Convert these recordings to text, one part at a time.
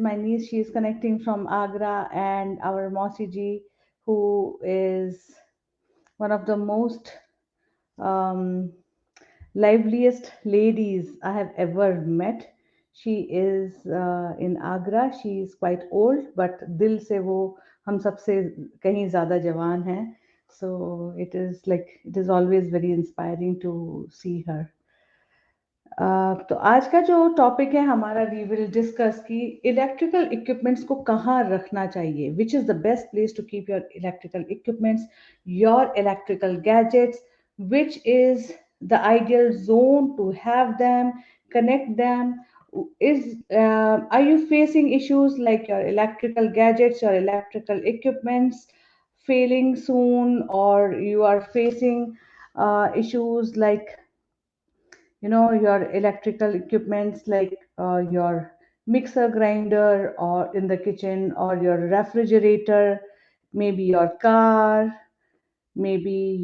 my niece. She is connecting from Agra, and our Mausi ji, who is one of the most um, liveliest ladies I have ever met. She is in Agra. She is quite old, but दिल से वो हम सबसे कहीं ज़्यादा जवान है. So it is always very inspiring to see her. तो आज का जो टॉपिक है हमारा, वी विल डिस्कस कि इलेक्ट्रिकल इक्विपमेंट्स को कहाँ रखना चाहिए, which is the best place to keep your electrical equipments, your electrical gadgets, which is the ideal zone to have them, connect them. Are you facing issues like your electrical gadgets, your electrical equipments failing soon, or you are facing issues like your electrical equipments like your mixer grinder or in the kitchen, or your refrigerator, maybe your car, maybe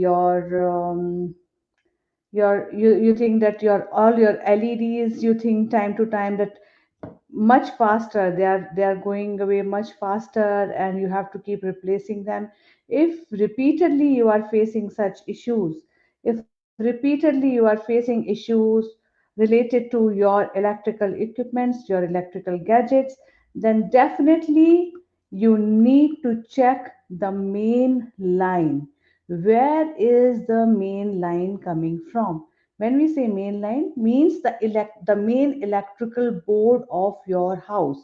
you think that your all your LEDs, you think time to time that much faster, they are going away much faster, and you have to keep replacing them. If repeatedly you are facing such issues, if repeatedly you are facing issues related to your electrical equipments, your electrical gadgets, then definitely you need to check the main line. Where is the main line coming from? When we say main line, means the main electrical board of your house.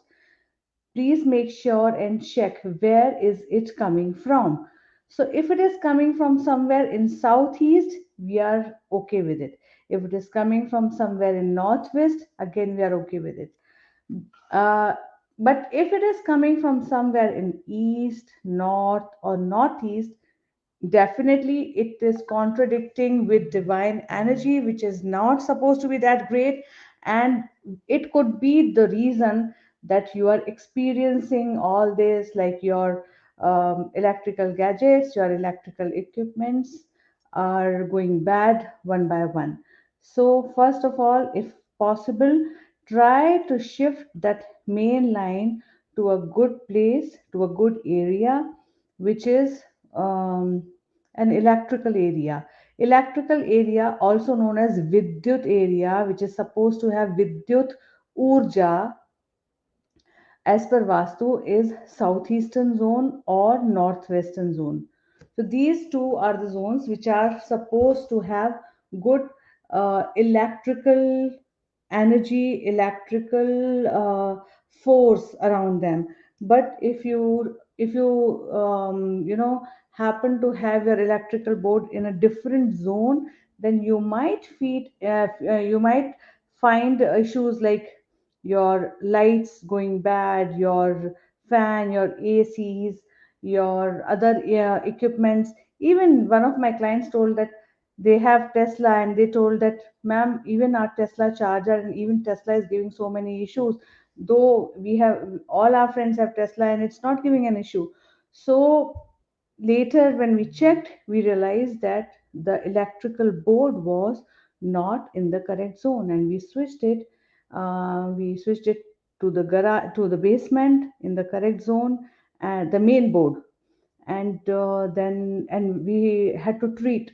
Please make sure and check where is it coming from. So if it is coming from somewhere in southeast, we are okay with it. If it is coming from somewhere in northwest, again we are okay with it. uh, but if it is coming from somewhere in east, north, or northeast, definitely it is contradicting with divine energy, which is not supposed to be that great. And it could be the reason that you are experiencing all this, like your electrical gadgets, your electrical equipments are going bad one by one. So first of all, if possible, try to shift that main line to a good place, to a good area, which is um, an electrical area. Electrical area, also known as Vidyut area, which is supposed to have Vidyut Urja, as per Vastu, is southeastern zone or northwestern zone. So these two are the zones which are supposed to have good electrical energy, electrical force around them. But if you happen to have your electrical board in a different zone, then you might find issues like your lights going bad, your fan, your ACs, your other equipments. Even one of my clients told that they have Tesla, and they told that, ma'am, even our Tesla charger and even Tesla is giving so many issues. Though we have all our friends have Tesla and it's not giving an issue. So later, when we checked, we realized that the electrical board was not in the correct zone, and we switched it. We switched it to the garage, to the basement in the correct zone, and the main board. And then and we had to treat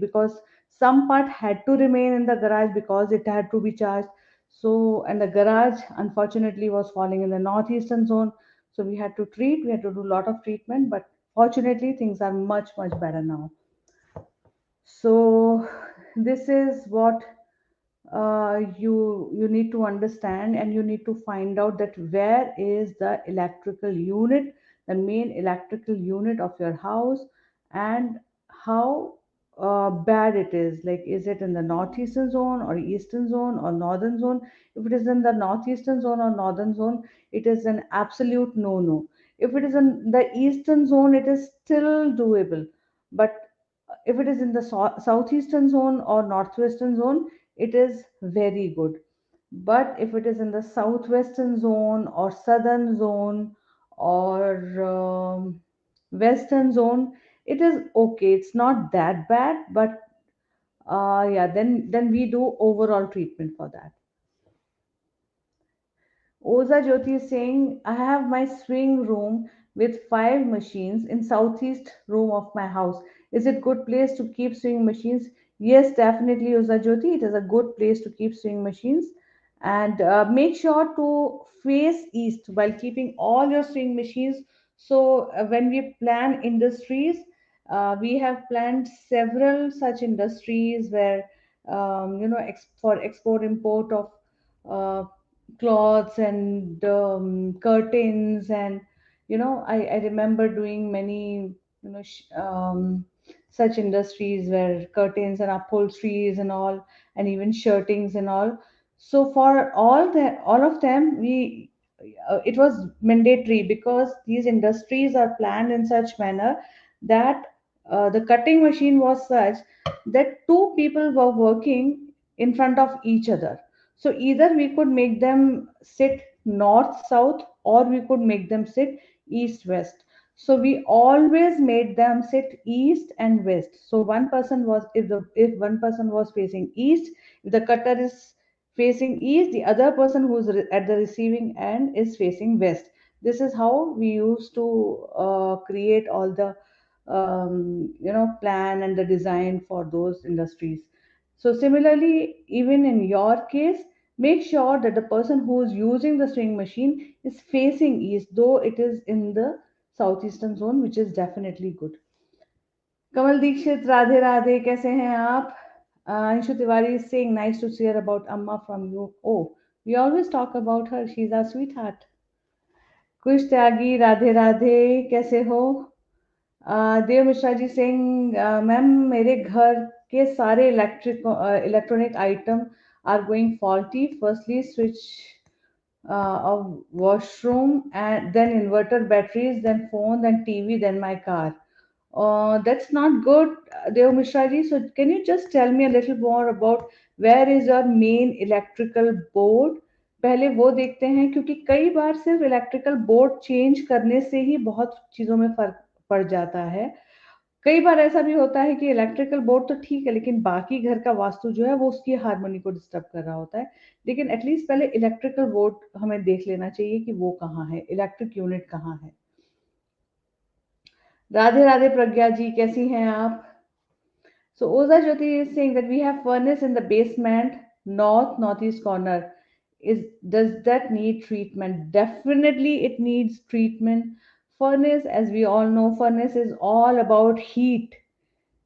because some part had to remain in the garage because it had to be charged. So, and the garage unfortunately was falling in the northeastern zone, so we had to do a lot of treatment, but fortunately things are much much better now. So this is what you need to understand, and you need to find out that where is the electrical unit, the main electrical unit of your house, and how bad it is. Like, is it in the northeastern zone or eastern zone or northern zone? If it is in the northeastern zone or northern zone, it is an absolute no no. If it is in the eastern zone, it is still doable, but if it is in the southeastern zone or northwestern zone, it is very good. But if it is in the southwestern zone or southern zone or western zone, it is okay, it's not that bad. But yeah, then we do overall treatment for that. Oza Jyoti is saying, I have my swing room with five machines in southeast room of my house. Is it good place to keep swing machines? Yes, definitely, Oza Jyoti. It is a good place to keep swing machines. And make sure to face east while keeping all your swing machines. So when we plan industries, we have planned several such industries where for export import of uh, cloths and curtains, and I remember doing many such industries where curtains and upholsteries and all, and even shirtings and all. So for all of them, we it was mandatory, because these industries are planned in such manner that the cutting machine was such that two people were working in front of each other. So either we could make them sit north south, or we could make them sit east west. So we always made them sit east and west. So one person was, if one person was facing east, if the cutter is facing east, the other person who's at the receiving end is facing west. This is how we used to create all the plan and the design for those industries. So similarly, even in your case, make sure that the person who is using the swing machine is facing east, though it is in the southeastern zone, which is definitely good. कमल दीक्षित, राधे राधे, कैसे हैं आप? Anshu Tiwari is saying, nice to hear about Amma from you. Oh, we always talk about her. She's our sweetheart. कुश त्यागी, राधे राधे, कैसे हो? Dev Mishra ji Singh, ma'am मेरे घर के सारे electronic item are going faulty. Firstly switch of washroom, and then inverter batteries, then phone, then TV, then my car. That's not good, Dev Mishra ji. So can you just tell me a little more about where is your main electrical board? पहले वो देखते हैं, क्योंकि कई बार सिर्फ electrical board change करने से ही बहुत चीज़ों में फर्क पड़ जाता है. कई बार ऐसा भी होता है कि इलेक्ट्रिकल बोर्ड तो ठीक है, लेकिन बाकी घर का वास्तु जो है वो उसकी हारमोनी को डिस्टर्ब कर रहा होता है. लेकिन एटलीस्ट पहले इलेक्ट्रिकल बोर्ड हमें देख लेना चाहिए कि वो कहाँ है, इलेक्ट्रिक यूनिट कहाँ है. राधे राधे प्रज्ञा जी, कैसी हैं आप? So Oza Jyoti is saying that we have furnace in the basement, northeast corner. Does that need treatment? Definitely it needs treatment. Furnace, as we all know, furnace is all about heat.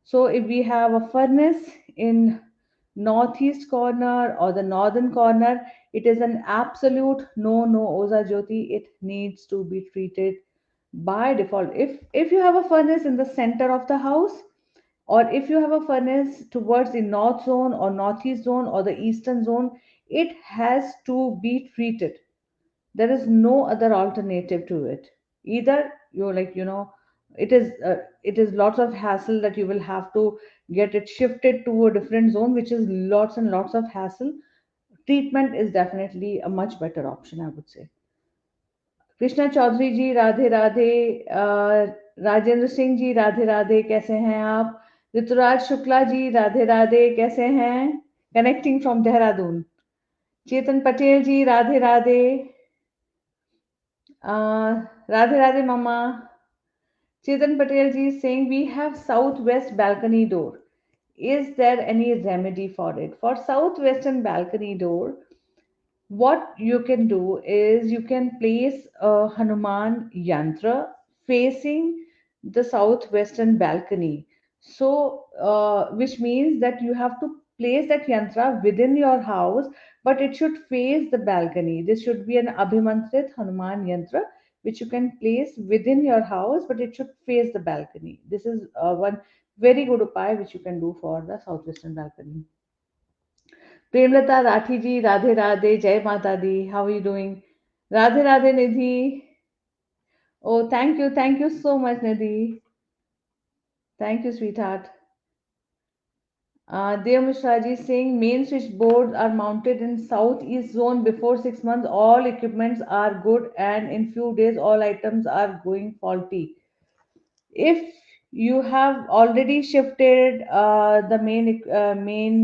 So if we have a furnace in northeast corner or the northern corner, it is an absolute no, Oza Jyoti. It needs to be treated by default. If you have a furnace in the center of the house, or if you have a furnace towards the north zone or northeast zone or the eastern zone, it has to be treated. There is no other alternative to it. Either it is lots of hassle that you will have to get it shifted to a different zone, which is lots and lots of hassle. Treatment is definitely a much better option, I would say. Krishna Chaudhary जी, राधे राधे. राजेंद्र सिंह जी, राधे राधे, कैसे हैं आप? ऋतुराज शुक्ला जी, राधे राधे, कैसे हैं? Connecting from Dehradun. Chetan Patel ji, Radhe Radhe. Radhe Radhe मम्मा. Chetan Patel ji is saying we have southwest balcony door. Is there any remedy for it? For southwestern balcony door, what you can do is you can place a Hanuman yantra facing the southwestern balcony. So, which means that you have to place that yantra within your house, but it should face the balcony. This should be an Abhimantrit Hanuman yantra, which you can place within your house, but it should face the balcony. This is one very good upay which you can do for the southwestern balcony. Premlata Rathi ji, Radhe Radhe, जय माता दी. How are you doing? Radhe Radhe Nidhi. Oh thank you so much Nidhi. Thank you sweetheart. Dev Mishra ji saying main switchboards are mounted in southeast zone before 6 months. All equipments are good, and in few days all items are going faulty. If you have already shifted the main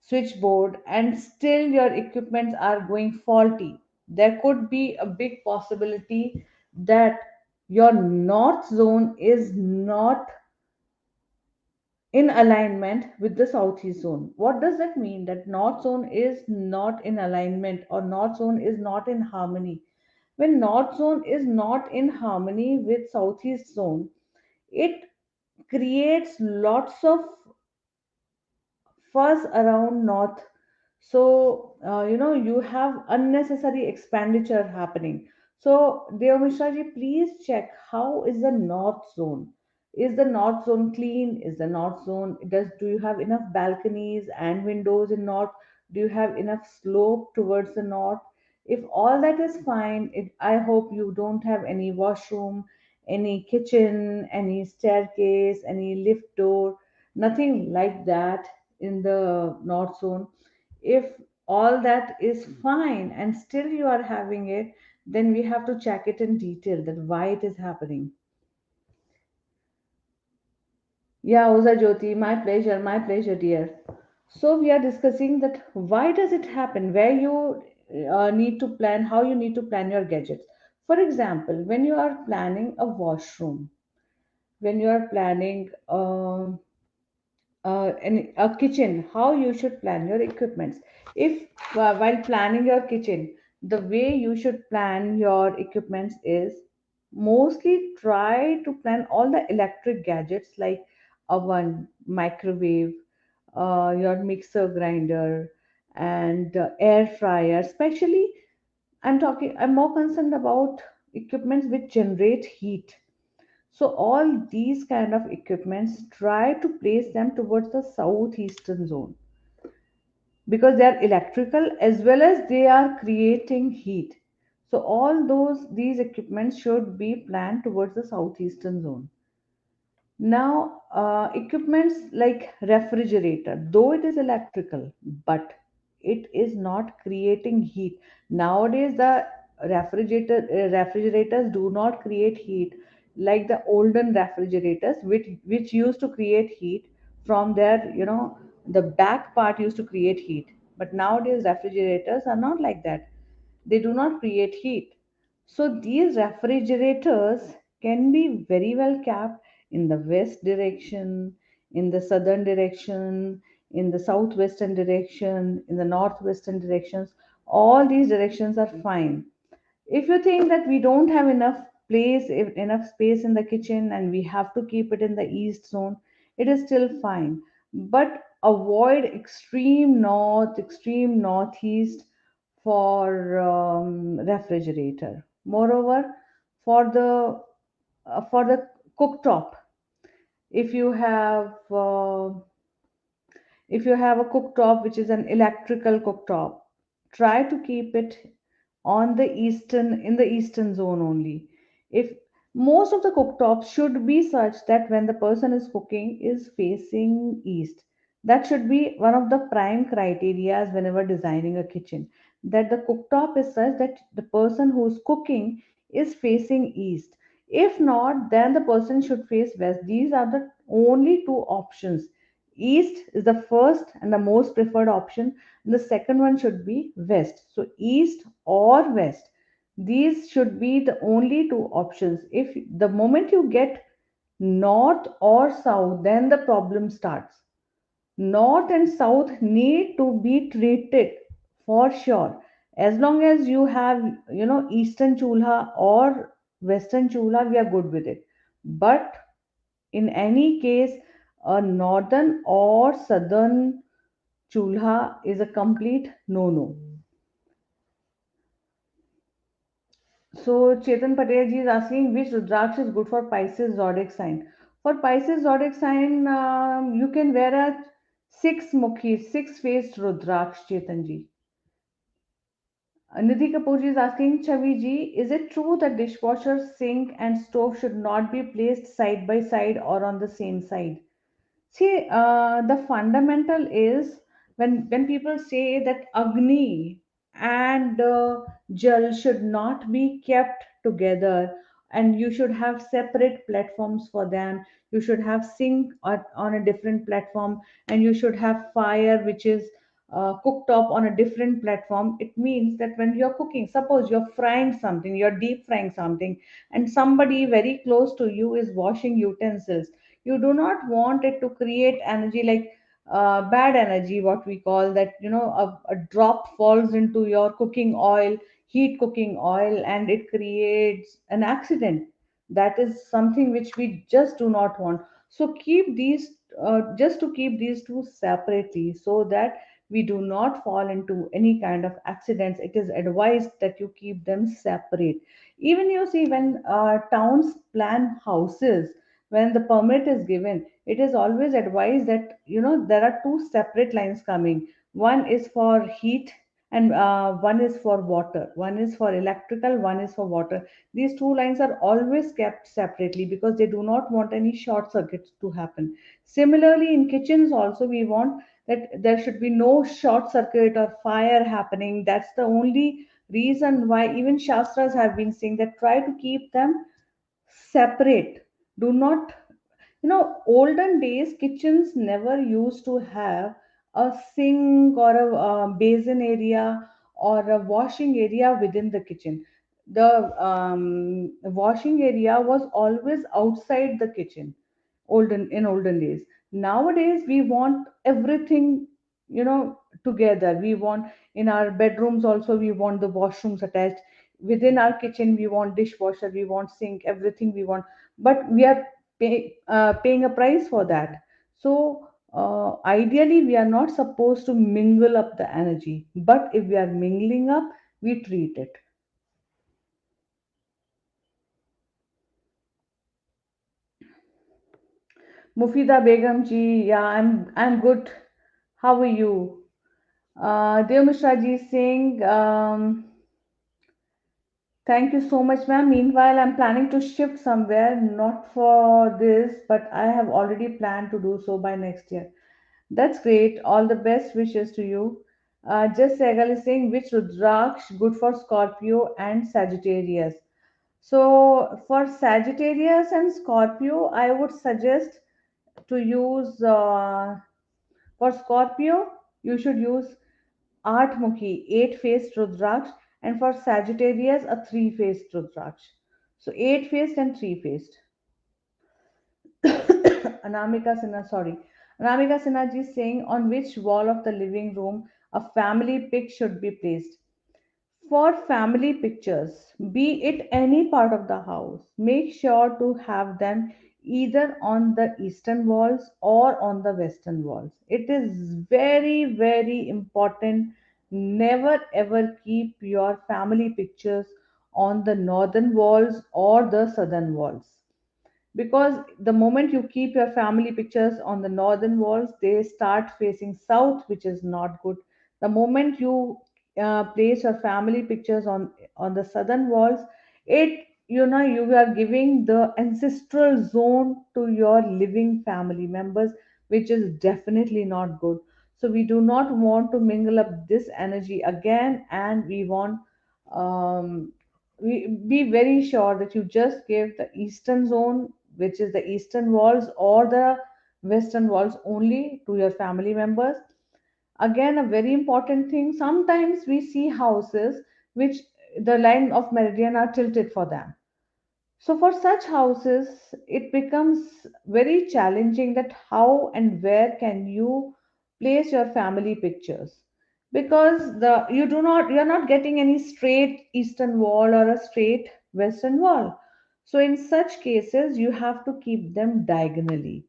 switchboard, and still your equipments are going faulty, there could be a big possibility that your north zone is not in alignment with the southeast zone. What does that mean? That north zone is not in alignment, or north zone is not in harmony. When north zone is not in harmony with southeast zone, it creates lots of fuzz around north. So you have unnecessary expenditure happening. So dear Mishra ji, please check how is the north zone. Is the north zone clean? Is the north zone, do you have enough balconies and windows in north? Do you have enough slope towards the north? If all that is fine, I hope you don't have any washroom, any kitchen, any staircase, any lift door, nothing like that in the north zone. If all that is fine and still you are having it, then we have to check it in detail, that why it is happening. Yeah, Oza Jyoti, my pleasure, dear. So we are discussing that why does it happen, where you need to plan, how you need to plan your gadgets. For example, when you are planning a washroom, when you are planning in a kitchen, how you should plan your equipments. If while planning your kitchen, the way you should plan your equipments is mostly try to plan all the electric gadgets like oven, microwave, your mixer grinder, and air fryer. Especially, I'm more concerned about equipments which generate heat. So all these kind of equipments, try to place them towards the southeastern zone, because they are electrical as well as they are creating heat. So all these equipments should be planned towards the southeastern zone. Now, equipments like refrigerator, though it is electrical, but it is not creating heat. Nowadays, the refrigerators do not create heat like the olden refrigerators, which used to create heat from their, the back part used to create heat. But nowadays, refrigerators are not like that. They do not create heat. So these refrigerators can be very well kept in the west direction, in the southern direction, in the southwestern direction, in the northwestern directions. All these directions are fine. If you think that we don't have enough enough space in the kitchen and we have to keep it in the east zone, it is still fine. But avoid extreme north, extreme northeast for refrigerator. Moreover, for the cooktop, if you have a cooktop which is an electrical cooktop, try to keep it on the eastern in the eastern zone only. If most of the cooktops should be such that when the person is cooking is facing east, that should be one of the prime criterias whenever designing a kitchen, that the cooktop is such that the person who is cooking is facing east. If not, then the person should face west. These are the only two options. East is the first and the most preferred option. The second one should be west. So east or west. These should be the only two options. If the moment you get north or south, then the problem starts. North and south need to be treated for sure. As long as you have, eastern chulha or western chulha, we are good with it. But in any case, a northern or southern chulha is a complete no no. So Chetan Patel ji is asking which Rudraksh is good for Pisces zodiac sign. For Pisces zodiac sign, you can wear a six faced Rudraksh, Chetan ji. Nidhi Kapoor ji is asking, Chavi ji, is it true that dishwasher, sink, and stove should not be placed side by side or on the same side? See, the fundamental is when people say that Agni and Jal should not be kept together, and you should have separate platforms for them. You should have sink on a different platform, and you should have fire, which is cooktop on a different platform, it means that when you're cooking, suppose you're frying something, you're deep frying something, and somebody very close to you is washing utensils, you do not want it to create energy like bad energy, what we call that, a drop falls into your cooking oil, heat cooking oil, and it creates an accident. That is something which we just do not want. So keep these, just to keep these two separately, so that we do not fall into any kind of accidents, it is advised that you keep them separate. Even you see, when towns plan houses, when the permit is given, it is always advised that there are two separate lines coming. One is for heat, and one is for water. One is for electrical, one is for water. These two lines are always kept separately because they do not want any short circuits to happen. Similarly, in kitchens also, we want that there should be no short circuit or fire happening. That's the only reason why even Shastras have been saying that try to keep them separate. Do not, olden days kitchens never used to have a sink or a basin area or a washing area within the kitchen. The washing area was always outside the kitchen, olden days. Nowadays we want everything, together. We want, in our bedrooms also, we want the washrooms attached. Within our kitchen we want dishwasher, we want sink, everything we want. But we are paying a price for that. So ideally we are not supposed to mingle up the energy, but if we are mingling up, we treat it. Mufida Begum ji, yeah, I'm good. How are you? Dev Mishra ji is saying, thank you so much, ma'am. Meanwhile, I'm planning to shift somewhere, not for this, but I have already planned to do so by next year. That's great. All the best wishes to you. Just Segal is saying, which Rudraksh good for Scorpio and Sagittarius? So, for Sagittarius and Scorpio, I would suggest to use, for Scorpio, you should use Artmukhi, eight-faced Rudraksh, and for Sagittarius, a three-faced Rudraksh. So eight-faced and three-faced. Anamika Sinha, sorry. Anamika Sinha ji is saying, on which wall of the living room a family pic should be placed? For family pictures, be it any part of the house, make sure to have them either on the eastern walls or on the western walls. It is very, very important. Never ever keep your family pictures on the northern walls or the southern walls, because the moment you keep your family pictures on the northern walls, they start facing south, which is not good. The moment you place your family pictures on the southern walls, it, you are giving the ancestral zone to your living family members, which is definitely not good. So we do not want to mingle up this energy again, and we want, we be very sure that you just give the eastern zone, which is the eastern walls, or the western walls only to your family members. Again, a very important thing, sometimes we see houses which the line of meridian are tilted for them. So for such houses, it becomes very challenging that how and where can you place your family pictures, because you're not getting any straight eastern wall or a straight western wall. So in such cases, you have to keep them diagonally.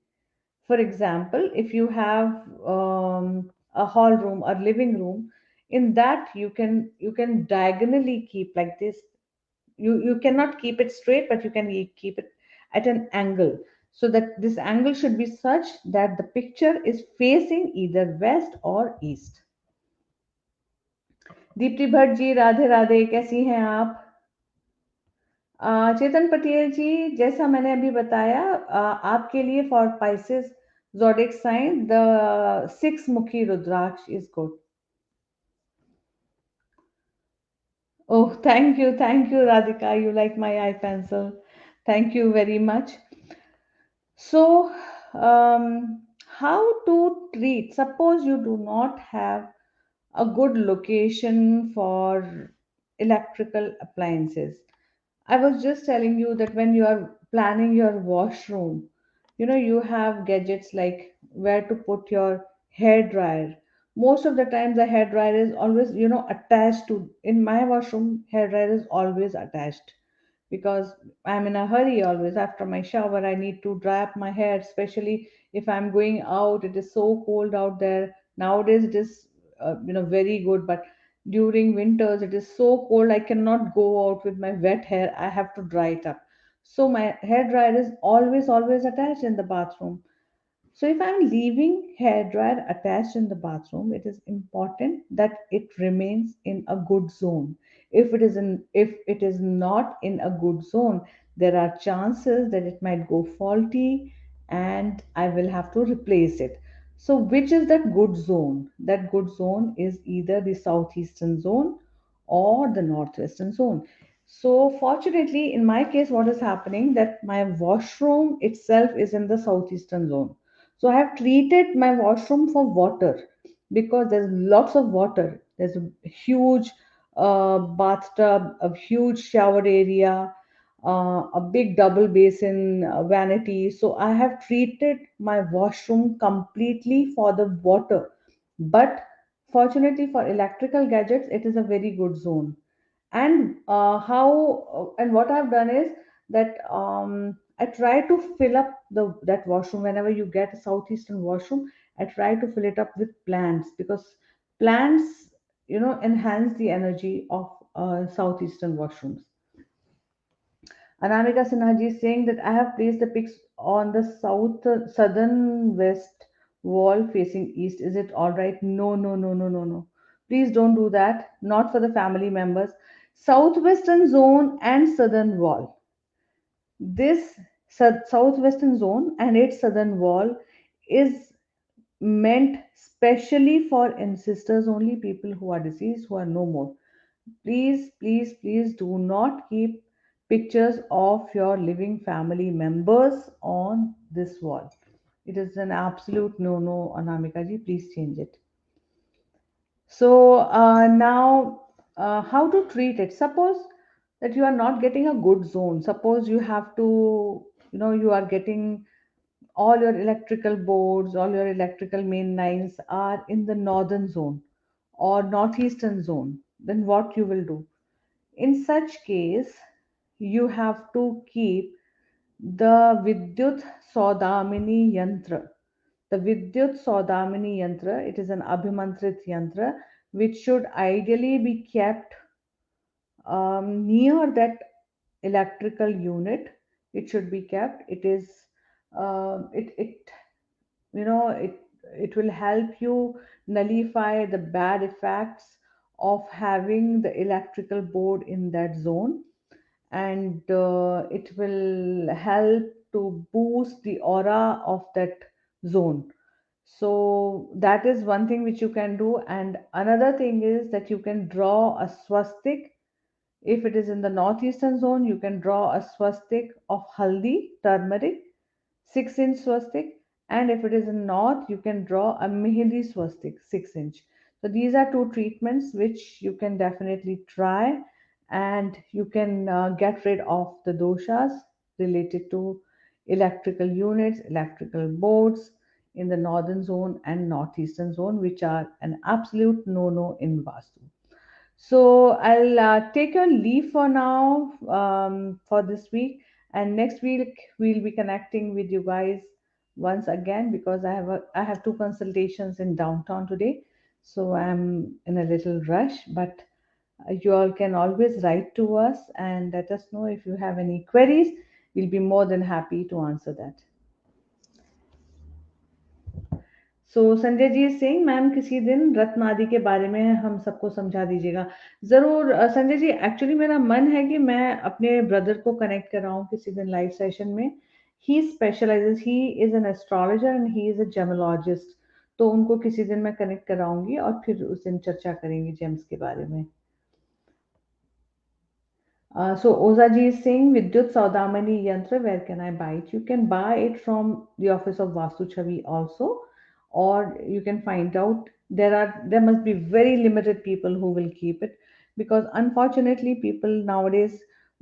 For example, if you have a hall room or living room, in that you can diagonally keep like this. You cannot keep it straight, but you can keep it at an angle, so that this angle should be such that the picture is facing either west or east. Deepti Bhatt ji, Radhe Radhe, कैसी हैं आप? चेतन पटेल जी, जैसा मैंने अभी बताया, आपके लिए for Pisces zodiac sign, the six mukhi rudraksh is good. Oh, thank you, Radhika, you like my eye pencil. Thank you very much. So, how to treat? Suppose you do not have. a good location for electrical appliances. I was just telling you that when you are planning your washroom, you have gadgets like where to put your hair dryer. Most of the times, the hair dryer is always, attached to, in my washroom, hair dryer is always attached because I'm in a hurry always. After my shower, I need to dry up my hair, especially if I'm going out. It is so cold out there. Nowadays, it is, very good, but during winters, it is so cold. I cannot go out with my wet hair. I have to dry it up. So my hair dryer is always, always attached in the bathroom. So if I'm leaving hair dryer attached in the bathroom, it is important that it remains in a good zone. If it is not in a good zone, there are chances that it might go faulty and I will have to replace it. So which is that good zone? That good zone is either the southeastern zone or the northwestern zone. So fortunately, in my case, what is happening that my washroom itself is in the southeastern zone. So I have treated my washroom for water because there's lots of water. There's a huge bathtub, a huge shower area, a big double basin vanity. So I have treated my washroom completely for the water. But fortunately for electrical gadgets, it is a very good zone. And how and what I've done is that I try to fill up the that washroom whenever you get a southeastern washroom. I try to fill it up with plants because plants, enhance the energy of southeastern washrooms. Anamika Sinha ji is saying that I have placed the pics on the southern west wall facing east. Is it all right? No, no, no, no, no, no, please don't do that, not for the family members. Southwestern zone and southern wall, this southwestern zone and its southern wall is meant specially for ancestors only, people who are deceased, who are no more. Please, please, please do not keep pictures of your living family members on this wall. It is an absolute no no, Anamika ji. Please change it. So now, how to treat it? Suppose that you are not getting a good zone. Suppose you have to, you are getting all your electrical boards, all your electrical main lines are in the northern zone or northeastern zone. Then what you will do? In such case, you have to keep the Vidyut Saudamini Yantra. The Vidyut Saudamini Yantra, it is an Abhimantrit Yantra which should ideally be kept near that electrical unit. It should be kept. It is it you know it will help you nullify the bad effects of having the electrical board in that zone, and it will help to boost the aura of that zone. So that is one thing which you can do, and another thing is that you can draw a swastik. If it is in the northeastern zone, you can draw a swastik of haldi, turmeric, 6-inch swastik, and if it is in north, you can draw a mehndi swastik, 6-inch. So these are two treatments which you can definitely try, and you can get rid of the doshas related to electrical units, electrical boards in the northern zone and northeastern zone, which are an absolute no-no in Vastu. So I'll take your leave for now, for this week, and next week we'll be connecting with you guys once again because I have two consultations in downtown today, so I'm in a little rush. But you all can always write to us and let us know if you have any queries. We'll be more than happy to answer that. So Sanjay ji is saying ma'am किसी दिन रत्न आदि के बारे में हम सबको समझा दीजिएगा। जरूर संजय जी, एक्चुअली मेरा मन है कि मैं अपने ब्रदर को कनेक्ट कराऊं किसी दिन लाइव सेशन में। He specialises, he is an astrologer and he is a gemologist. तो उनको किसी दिन मैं कनेक्ट कराऊंगी और फिर उस दिन चर्चा करेंगे जेम्स के बारे में। So Ozaji is saying Vidyut Saudamani Yantra, where can I buy it? You can buy it from the office of Vastu Chhavi also, or you can find out There must be very limited people who will keep it, because unfortunately people nowadays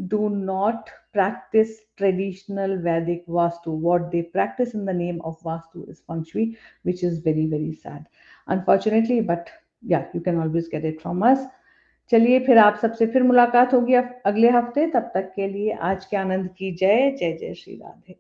do not practice traditional Vedic Vastu. What they practice in the name of Vastu is feng shui, which is very very sad, unfortunately. But yeah, you can always get it from us. चलिए, फिर आप सबसे फिर मुलाकात होगी अगले हफ्ते। तब तक के लिए आज के आनंद की जय जय जय श्री राधे।